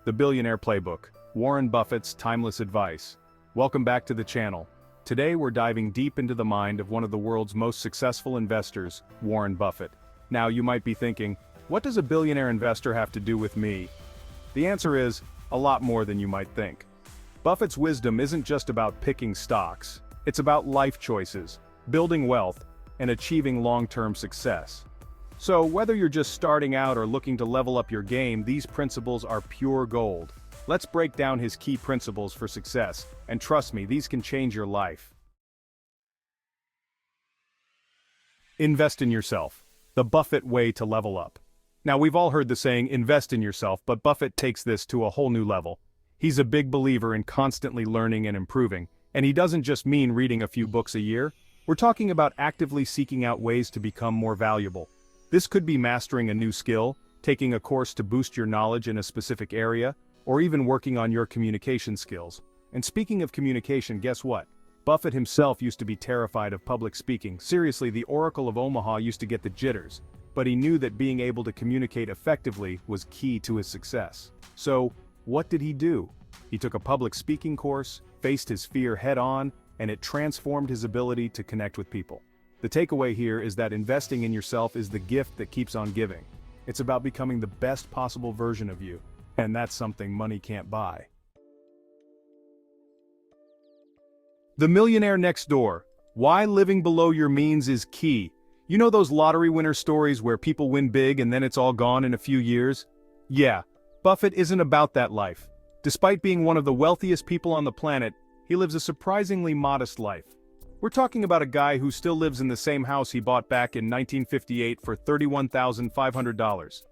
The Billionaire Playbook, Warren Buffett's timeless advice. Welcome back to the channel. Today we're diving deep into the mind of one of the world's most successful investors, Warren Buffett. Now you might be thinking, what does a billionaire investor have to do with me? The answer is, a lot more than you might think. Buffett's wisdom isn't just about picking stocks, it's about life choices, building wealth, and achieving long-term success. So whether you're just starting out or looking to level up your game, these principles are pure gold. Let's break down his key principles for success, and trust me, these can change your life. Invest in yourself. The Buffett way to level up. Now we've all heard the saying, invest in yourself, but Buffett takes this to a whole new level. He's a big believer in constantly learning and improving, and he doesn't just mean reading a few books a year. We're talking about actively seeking out ways to become more valuable. This could be mastering a new skill, taking a course to boost your knowledge in a specific area, or even working on your communication skills. And speaking of communication, guess what? Buffett himself used to be terrified of public speaking. Seriously, the Oracle of Omaha used to get the jitters, but he knew that being able to communicate effectively was key to his success. So, what did he do? He took a public speaking course, faced his fear head-on, and it transformed his ability to connect with people. The takeaway here is that investing in yourself is the gift that keeps on giving. It's about becoming the best possible version of you, and that's something money can't buy. The Millionaire Next Door. Why living below your means is key. You know those lottery winner stories where people win big and then it's all gone in a few years? Yeah, Buffett isn't about that life. Despite being one of the wealthiest people on the planet, he lives a surprisingly modest life. We're talking about a guy who still lives in the same house he bought back in 1958 for $31,500.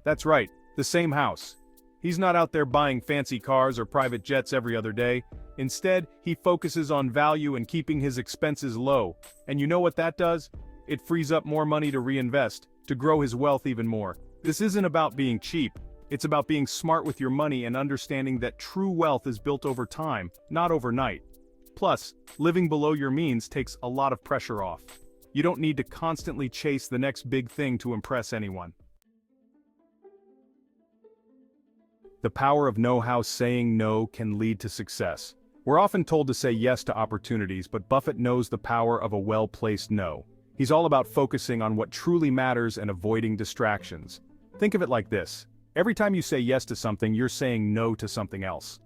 That's right, the same house. He's not out there buying fancy cars or private jets every other day. Instead, he focuses on value and keeping his expenses low. And you know what that does? It frees up more money to reinvest, to grow his wealth even more. This isn't about being cheap. It's about being smart with your money and understanding that true wealth is built over time, not overnight. Plus, living below your means takes a lot of pressure off. You don't need to constantly chase the next big thing to impress anyone. The power of know-how. Saying no can lead to success. We're often told to say yes to opportunities, but Buffett knows the power of a well-placed no. He's all about focusing on what truly matters and avoiding distractions. Think of it like this. Every time you say yes to something, you're saying no to something else.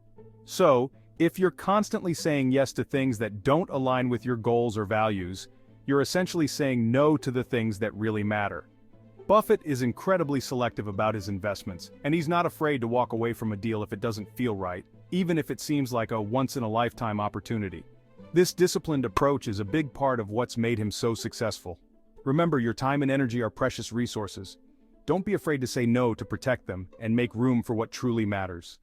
So, if you're constantly saying yes to things that don't align with your goals or values, you're essentially saying no to the things that really matter. Buffett is incredibly selective about his investments, and he's not afraid to walk away from a deal if it doesn't feel right, even if it seems like a once-in-a-lifetime opportunity. This disciplined approach is a big part of what's made him so successful. Remember, your time and energy are precious resources. Don't be afraid to say no to protect them and make room for what truly matters.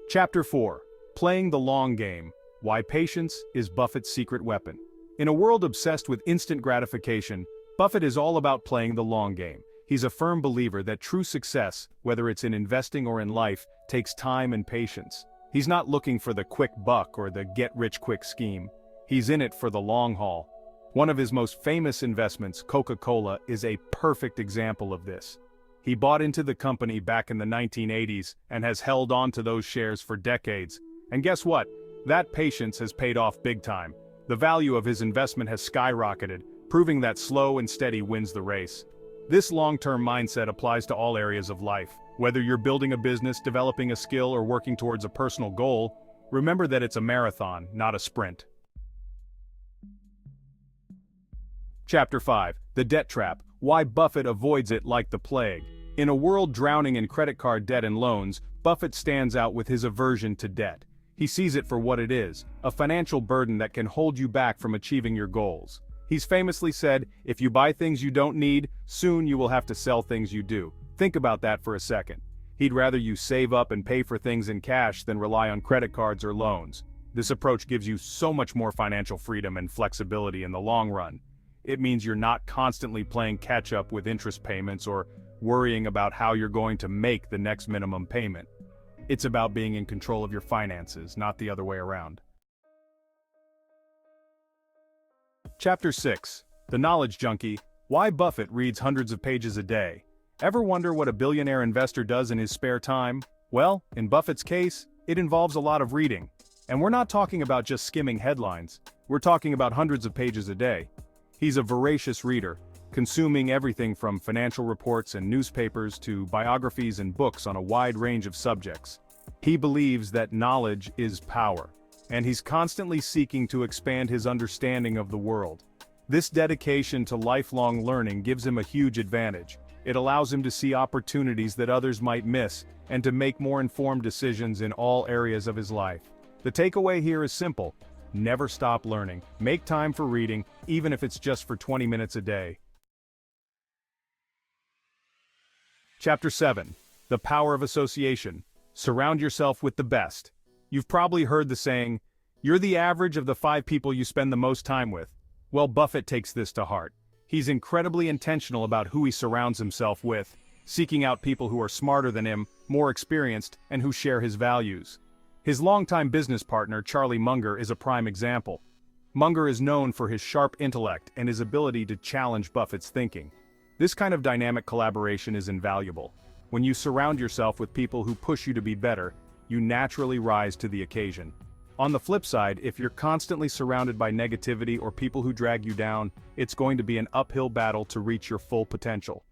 Chapter 4. Playing the Long Game. Why Patience is Buffett's Secret Weapon. In a world obsessed with instant gratification, Buffett is all about playing the long game. He's a firm believer that true success, whether it's in investing or in life, takes time and patience. He's not looking for the quick buck or the get-rich-quick scheme. He's in it for the long haul. One of his most famous investments, Coca-Cola, is a perfect example of this. He bought into the company back in the 1980s and has held on to those shares for decades. And guess what? That patience has paid off big time. The value of his investment has skyrocketed, proving that slow and steady wins the race. This long-term mindset applies to all areas of life. Whether you're building a business, developing a skill, or working towards a personal goal, remember that it's a marathon, not a sprint. Chapter 5. The Debt Trap. Why Buffett avoids it like the plague. In a world drowning in credit card debt and loans, Buffett stands out with his aversion to debt. He sees it for what it is, a financial burden that can hold you back from achieving your goals. He's famously said, if you buy things you don't need, soon you will have to sell things you do. Think about that for a second. He'd rather you save up and pay for things in cash than rely on credit cards or loans. This approach gives you so much more financial freedom and flexibility in the long run. It means you're not constantly playing catch-up with interest payments or worrying about how you're going to make the next minimum payment. It's about being in control of your finances, not the other way around. Chapter 6. The Knowledge Junkie. Why Buffett reads hundreds of pages a day. Ever wonder what a billionaire investor does in his spare time? Well, in Buffett's case, it involves a lot of reading. And we're not talking about just skimming headlines. We're talking about hundreds of pages a day. He's a voracious reader, consuming everything from financial reports and newspapers to biographies and books on a wide range of subjects. He believes that knowledge is power, and he's constantly seeking to expand his understanding of the world. This dedication to lifelong learning gives him a huge advantage. It allows him to see opportunities that others might miss, and to make more informed decisions in all areas of his life. The takeaway here is simple: never stop learning. Make time for reading, even if it's just for 20 minutes a day. Chapter 7. The Power of Association. Surround yourself with the best. You've probably heard the saying, "You're the average of the 5 people you spend the most time with." Well, Buffett takes this to heart. He's incredibly intentional about who he surrounds himself with, seeking out people who are smarter than him, more experienced, and who share his values. His longtime business partner, Charlie Munger, is a prime example. Munger is known for his sharp intellect and his ability to challenge Buffett's thinking. This kind of dynamic collaboration is invaluable. When you surround yourself with people who push you to be better, you naturally rise to the occasion. On the flip side, if you're constantly surrounded by negativity or people who drag you down, it's going to be an uphill battle to reach your full potential.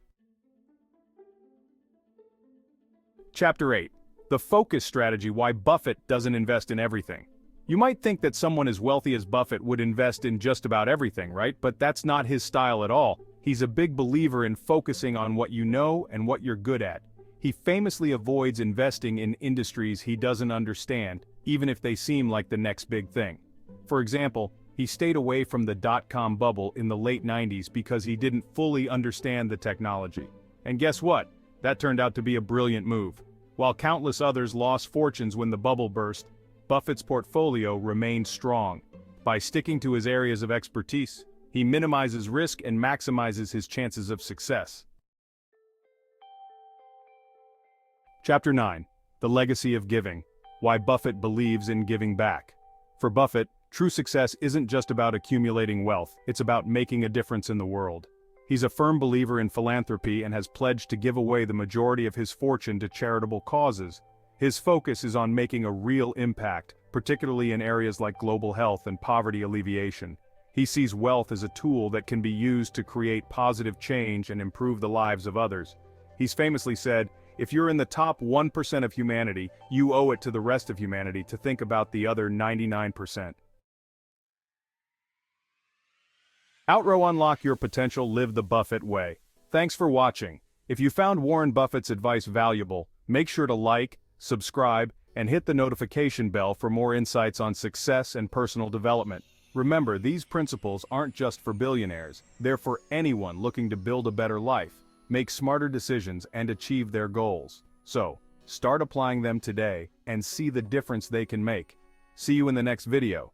Chapter 8. The Focus Strategy: Why Buffett Doesn't Invest in Everything. You might think that someone as wealthy as Buffett would invest in just about everything, right? But that's not his style at all. He's a big believer in focusing on what you know and what you're good at. He famously avoids investing in industries he doesn't understand, even if they seem like the next big thing. For example, he stayed away from the dot-com bubble in the late 90s because he didn't fully understand the technology. And guess what? That turned out to be a brilliant move. While countless others lost fortunes when the bubble burst, Buffett's portfolio remained strong. By sticking to his areas of expertise, he minimizes risk and maximizes his chances of success. Chapter 9. The Legacy of Giving. Why Buffett Believes in Giving Back. For Buffett, true success isn't just about accumulating wealth, it's about making a difference in the world. He's a firm believer in philanthropy and has pledged to give away the majority of his fortune to charitable causes. His focus is on making a real impact, particularly in areas like global health and poverty alleviation. He sees wealth as a tool that can be used to create positive change and improve the lives of others. He's famously said, "If you're in the top 1% of humanity, you owe it to the rest of humanity to think about the other 99%. Outrow: Unlock Your Potential, Live the Buffett Way. Thanks for watching. If you found Warren Buffett's advice valuable, make sure to like, subscribe, and hit the notification bell for more insights on success and personal development. Remember, these principles aren't just for billionaires, they're for anyone looking to build a better life, make smarter decisions, and achieve their goals. So, start applying them today and see the difference they can make. See you in the next video.